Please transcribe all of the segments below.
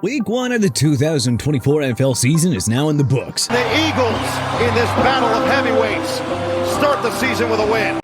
Week 1 of the 2024 NFL season is now in the books. The Eagles, in this battle of heavyweights, start the season with a win.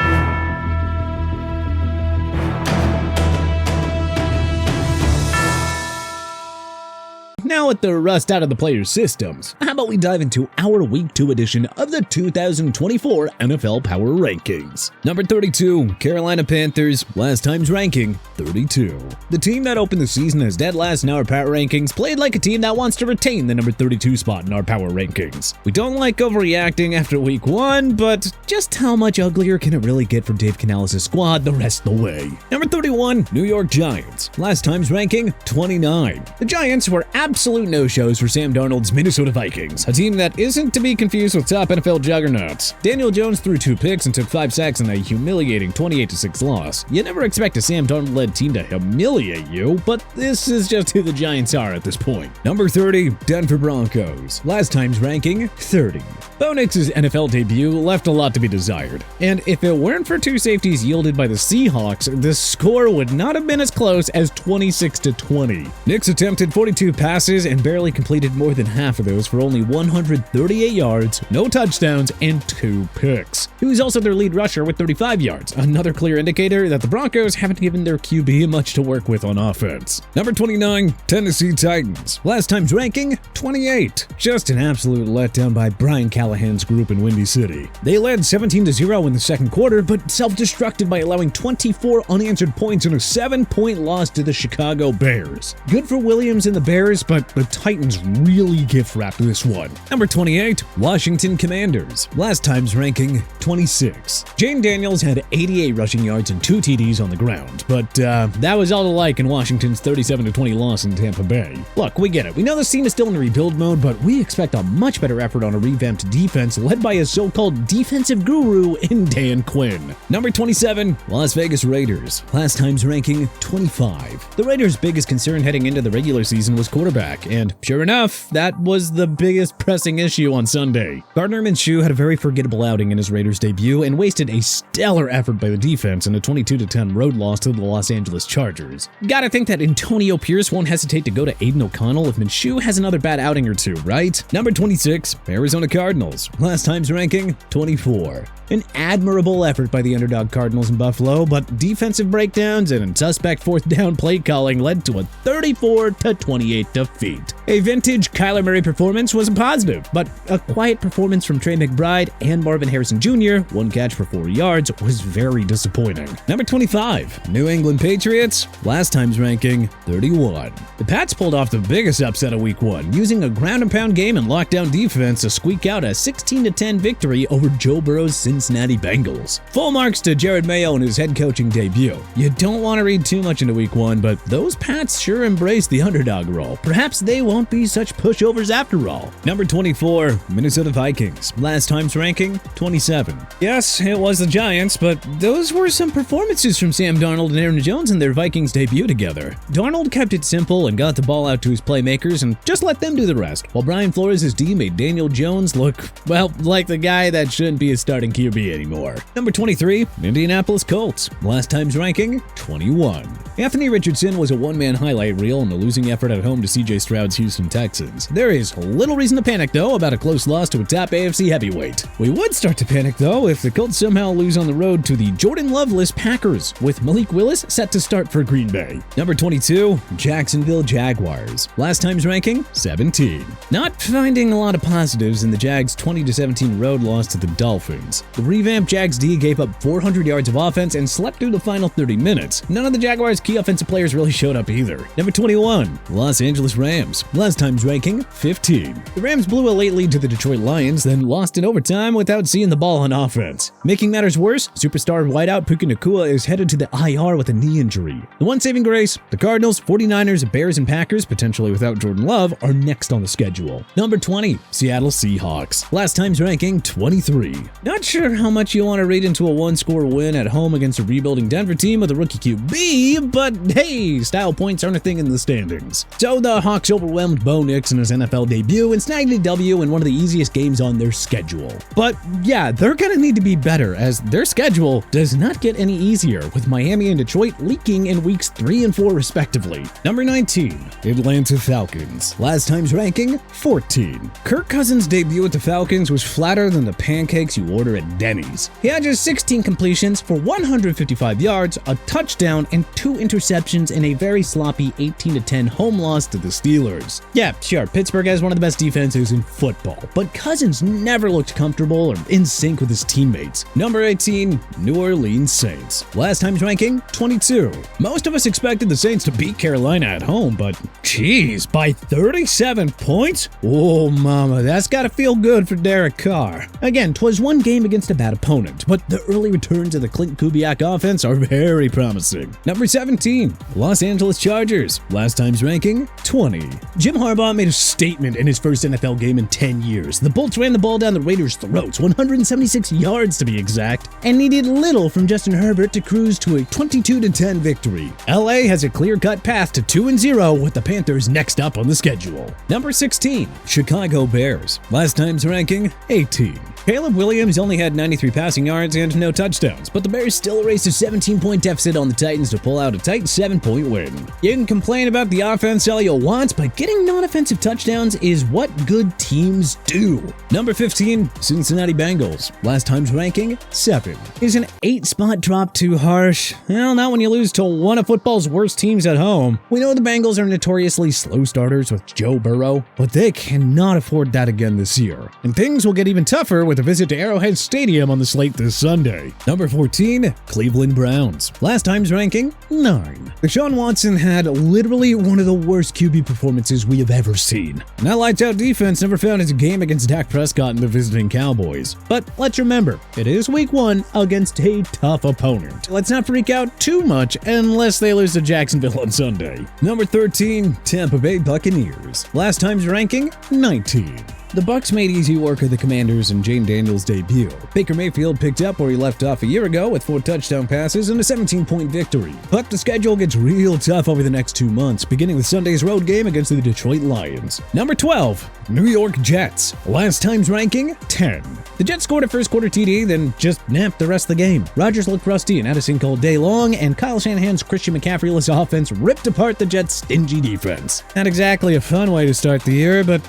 Now with the rust out of the players' systems, how about we dive into our Week 2 edition of the 2024 NFL Power Rankings. Number 32, Carolina Panthers, last time's ranking, 32. The team that opened the season as dead last in our Power Rankings played like a team that wants to retain the number 32 spot in our Power Rankings. We don't like overreacting after Week 1, but just how much uglier can it really get for Dave Canales' squad the rest of the way? Number 31, New York Giants, last time's ranking, 29. The Giants were absolute no-shows for Sam Darnold's Minnesota Vikings, a team that isn't to be confused with top NFL juggernauts. Daniel Jones threw 2 picks and took 5 sacks in a humiliating 28-6 loss. You never expect a Sam Darnold-led team to humiliate you, but this is just who the Giants are at this point. Number 30, Denver Broncos, last time's ranking, 30. Bo Nix's NFL debut left a lot to be desired, and if it weren't for 2 safeties yielded by the Seahawks, the score would not have been as close as 26-20. Nix attempted 42 passes and barely completed more than half of those for only 138 yards, no touchdowns, and 2 picks. He was also their lead rusher with 35 yards, another clear indicator that the Broncos haven't given their QB much to work with on offense. Number 29, Tennessee Titans, last time's ranking, 28. Just an absolute letdown by Brian Callahan's group in Windy City. They led 17-0 in the second quarter, but self-destructed by allowing 24 unanswered points in a 7-point loss to the Chicago Bears. Good for Williams and the Bears, but the Titans really gift-wrapped this one. Number 28, Washington Commanders, last time's ranking, 26. Jane Daniels had 88 rushing yards and 2 TDs on the ground, but that was all alike in Washington's 37-20 loss in Tampa Bay. Look, we get it. We know this team is still in rebuild mode, but we expect a much better effort on a revamped defense led by a so-called defensive guru in Dan Quinn. Number 27, Las Vegas Raiders, last time's ranking, 25. The Raiders' biggest concern heading into the regular season was quarterback, and sure enough, that was the biggest pressing issue on Sunday. Gardner Minshew had a very forgettable outing in his Raiders debut and wasted a stellar effort by the defense in a 22-10 road loss to the Los Angeles Chargers. Gotta think that Antonio Pierce won't hesitate to go to Aiden O'Connell if Minshew has another bad outing or two, right? Number 26, Arizona Cardinals, last time's ranking, 24. An admirable effort by the underdog Cardinals in Buffalo, but defensive breakdowns and suspect fourth down play calling led to a 34-28 defeat. A vintage Kyler Murray performance was a positive, but a quiet performance from Trey McBride and Marvin Harrison Jr., 1 catch for 4 yards, was very disappointing. Number 25, New England Patriots, last time's ranking, 31. The Pats pulled off the biggest upset of Week 1, using a ground-and-pound game and lockdown defense to squeak out a 16-10 victory over Joe Burrow's Cincinnati Bengals. Full marks to Jared Mayo in his head coaching debut. You don't want to read too much into Week 1, but those Pats sure embrace the underdog role. Perhaps they won't be such pushovers after all. Number 24, Minnesota Vikings, last time's ranking, 27. Yes, it was the Giants, but those were some performances from Sam Darnold and Aaron Jones in their Vikings debut together. Darnold kept it simple and got the ball out to his playmakers and just let them do the rest, while Brian Flores' D made Daniel Jones look, well, like the guy that shouldn't be a starting QB anymore. Number 23, Indianapolis Colts, last time's ranking, 21. Anthony Richardson was a one-man highlight reel in the losing effort at home to CJ Stroud's Houston Texans. There is little reason to panic, though, about a close loss to a top AFC heavyweight. We would start to panic, though, if the Colts somehow lose on the road to the Jordan Love-less Packers, with Malik Willis set to start for Green Bay. Number 22, Jacksonville Jaguars, last time's ranking, 17. Not finding a lot of positives in the Jags' 20-17 road loss to the Dolphins. The revamped Jags D gave up 400 yards of offense and slept through the final 30 minutes. None of the Jaguars' key offensive players really showed up either. Number 21, Los Angeles Rams, last time's ranking, 15. The Rams blew a late lead to the Detroit Lions, then lost in overtime without seeing the ball on offense. Making matters worse, superstar wideout Puka Nacua is headed to the IR with a knee injury. The one saving grace, the Cardinals, 49ers, Bears, and Packers, potentially without Jordan Love, are next on the schedule. Number 20, Seattle Seahawks, last time's ranking, 23. Not sure how much you want to read into a one-score win at home against a rebuilding Denver team with a rookie QB, but hey, style points aren't a thing in the standings. So the Hawks overwhelmed Bo Nix in his NFL debut and snagged a W in one of the easiest games on their schedule. But yeah, they're gonna need to be better, as their schedule does not get any easier, with Miami and Detroit leaking in weeks 3 and 4 respectively. Number 19, Atlanta Falcons. Last time's ranking, 14. Kirk Cousins' debut with the Falcons was flatter than the pancakes you order at Denny's. He had just 16 completions for 155 yards, a touchdown, and 2 interceptions in a very sloppy 18-10 home loss to the Steelers. Yeah, sure, Pittsburgh has one of the best defenses in football, but Cousins never looked comfortable or in sync with his teammates. Number 18, New Orleans Saints. Last time's ranking, 22. Most of us expected the Saints to beat Carolina at home, but geez, by 37 points? Oh mama, that's gotta feel good for Derek Carr. Again, 'twas one game against a bad opponent, but the early returns of the Clint Kubiak offense are very promising. Number 17, Los Angeles Chargers. Last time's ranking, 20. Jim Harbaugh made a statement in his first NFL game in 10 years. The Bolts ran the ball down the Raiders' throats, 176 yards to be exact, and needed little from Justin Herbert to cruise to a 22-10 victory. LA has a clear-cut path to 2-0 with the Panthers next up on the schedule. Number 16, Chicago Bears. Last time's ranking, 18. Caleb Williams only had 93 passing yards and no touchdowns, but the Bears still erased a 17-point deficit on the Titans to pull out a tight 7-point win. You can complain about the offense all you want, but getting non-offensive touchdowns is what good teams do. Number 15, Cincinnati Bengals. Last time's ranking, 7. Is an 8-spot drop too harsh? Well, not when you lose to one of football's worst teams at home. We know the Bengals are notoriously slow starters with Joe Burrow, but they cannot afford that again this year. And things will get even tougher with a visit to Arrowhead Stadium on the slate this Sunday. Number 14, Cleveland Browns. Last time's ranking, 9. Deshaun Watson had literally one of the worst QB performances we have ever seen. And that lights-out defense never found its game against Dak Prescott and the visiting Cowboys. But let's remember, it is week 1 against a tough opponent. Let's not freak out too much unless they lose to Jacksonville on Sunday. Number 13, Tampa Bay Buccaneers. Last time's ranking, 19. The Bucs made easy work of the Commanders in Jane Daniels' debut. Baker Mayfield picked up where he left off a year ago with 4 touchdown passes and a 17-point victory. But the schedule gets real tough over the next 2 months, beginning with Sunday's road game against the Detroit Lions. Number 12, New York Jets. Last time's ranking, 10. The Jets scored a first-quarter TD, then just napped the rest of the game. Rodgers looked rusty and had a sink all day long, and Kyle Shanahan's Christian McCaffrey-less offense ripped apart the Jets' stingy defense. Not exactly a fun way to start the year, but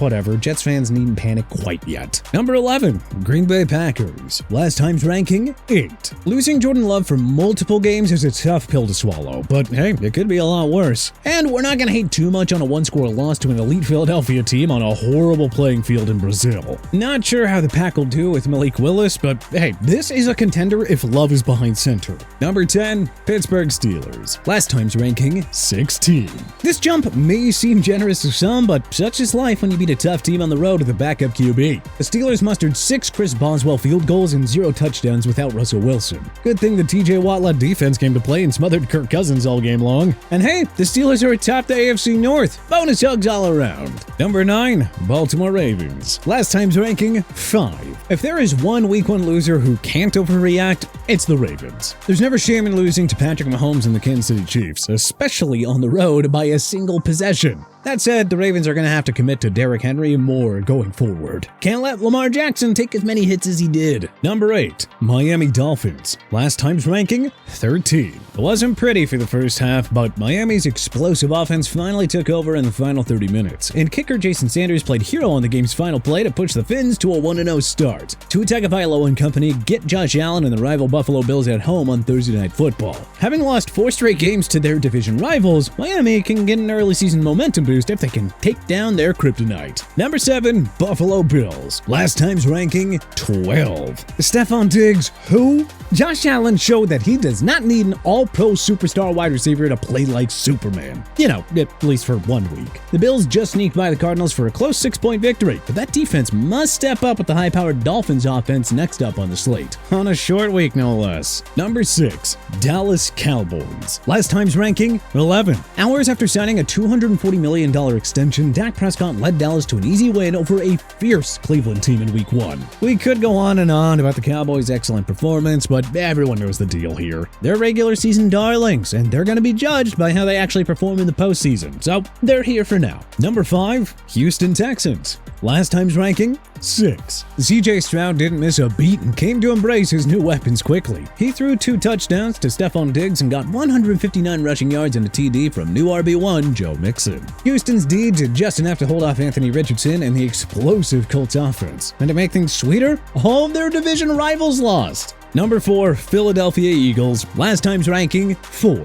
whatever. Jets fans needn't panic quite yet. Number 11, Green Bay Packers. Last time's ranking, 8. Losing Jordan Love for multiple games is a tough pill to swallow, but hey, it could be a lot worse. And we're not gonna hate too much on a one-score loss to an elite Philadelphia team on a horrible playing field in Brazil. Not sure how the Pack will do with Malik Willis, but hey, this is a contender if Love is behind center. Number 10, Pittsburgh Steelers. Last time's ranking, 16. This jump may seem generous to some, but such is life when you beat a tough team on the road with a backup QB. The Steelers mustered 6 Chris Boswell field goals and 0 touchdowns without Russell Wilson. Good thing the TJ Watt-led defense came to play and smothered Kirk Cousins all game long. And hey, the Steelers are atop the AFC North. Bonus hugs all around. Number 9, Baltimore Ravens. Last time's ranking, 5. If there is one Week 1 loser who can't overreact, it's the Ravens. There's never shame in losing to Patrick Mahomes and the Kansas City Chiefs, especially on the road by a single possession. That said, the Ravens are going to have to commit to Derrick Henry more going forward. Can't let Lamar Jackson take as many hits as he did. Number 8, Miami Dolphins. Last time's ranking, 13. It wasn't pretty for the first half, but Miami's explosive offense finally took over in the final 30 minutes, and kicker Jason Sanders played hero on the game's final play to push the Fins to a 1-0 start. Tua Tagovailoa and company get Josh Allen and the rival Buffalo Bills at home on Thursday Night Football. Having lost 4 straight games to their division rivals, Miami can get an early season momentum boost if they can take down their kryptonite. Number 7, Buffalo Bills. Last time's ranking, 12. Stephon Diggs, who? Josh Allen showed that he does not need an all-pro superstar wide receiver to play like Superman. You know, at least for 1 week. The Bills just sneaked by the Cardinals for a close 6-point victory, but that defense must step up with the high-powered Dolphins offense next up on the slate. On a short week, no less. Number 6, Dallas Cowboys. Last time's ranking, 11. Hours after signing a $240 million million extension, Dak Prescott led Dallas to an easy win over a fierce Cleveland team in Week 1. We could go on and on about the Cowboys' excellent performance, but everyone knows the deal here. They're regular season darlings, and they're going to be judged by how they actually perform in the postseason, so they're here for now. Number 5, Houston Texans. Last time's ranking, 6. CJ Stroud didn't miss a beat and came to embrace his new weapons quickly. He threw 2 touchdowns to Stephon Diggs and got 159 rushing yards and a TD from new RB1 Joe Mixon. Houston's D did just enough to hold off Anthony Richardson and the explosive Colts offense. And to make things sweeter, all of their division rivals lost. Number 4, Philadelphia Eagles. Last time's ranking, 4.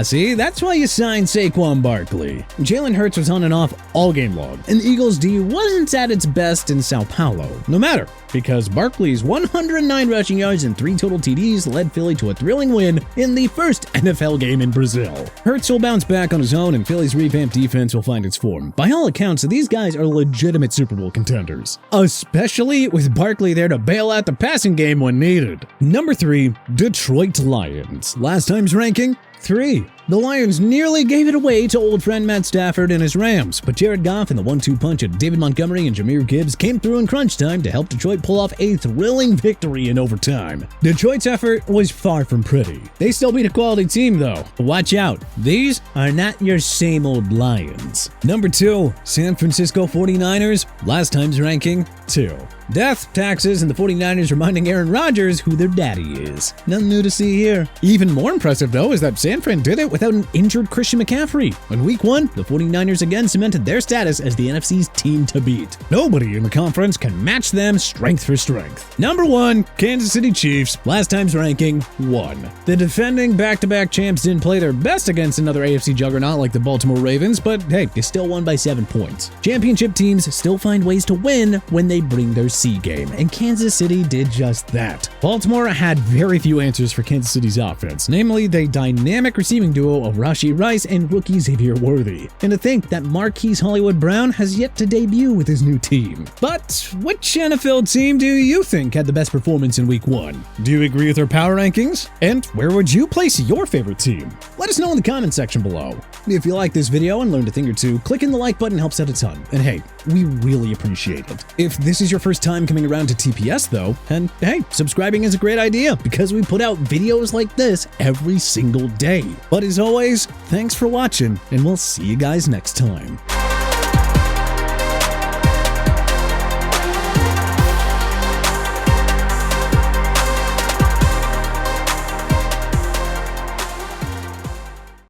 See, that's why you signed Saquon Barkley. Jalen Hurts was on and off all game long, and the Eagles' D wasn't at its best in Sao Paulo. No matter, because Barkley's 109 rushing yards and 3 total TDs led Philly to a thrilling win in the first NFL game in Brazil. Hurts will bounce back on his own, and Philly's revamped defense will find its form. By all accounts, these guys are legitimate Super Bowl contenders, especially with Barkley there to bail out the passing game when needed. Number 3, Detroit Lions. Last time's ranking, 3. The Lions nearly gave it away to old friend Matt Stafford and his Rams, but Jared Goff and the 1-2 punch of David Montgomery and Jahmyr Gibbs came through in crunch time to help Detroit pull off a thrilling victory in overtime. Detroit's effort was far from pretty. They still beat a quality team though. But watch out, these are not your same old Lions. Number 2, San Francisco 49ers. Last time's ranking, 2. Death, taxes, and the 49ers reminding Aaron Rodgers who their daddy is. Nothing new to see here. Even more impressive though is that San Fran did it without an injured Christian McCaffrey. In Week 1, the 49ers again cemented their status as the NFC's team to beat. Nobody in the conference can match them strength for strength. Number 1, Kansas City Chiefs. Last time's ranking, 1. The defending back-to-back champs didn't play their best against another AFC juggernaut like the Baltimore Ravens, but hey, they still won by 7 points. Championship teams still find ways to win when they bring their C game, and Kansas City did just that. Baltimore had very few answers for Kansas City's offense, namely the dynamic receiving duo of Rashee Rice and rookie Xavier Worthy. And to think that Marquise Hollywood Brown has yet to debut with his new team. But which NFL team do you think had the best performance in Week 1? Do you agree with our power rankings? And where would you place your favorite team? Let us know in the comment section below. If you like this video and learned a thing or two, clicking the like button helps out a ton. And hey, we really appreciate it. If this is your first time coming around to TPS though, and hey, subscribing is a great idea because we put out videos like this every single day. But as always, thanks for watching, and we'll see you guys next time.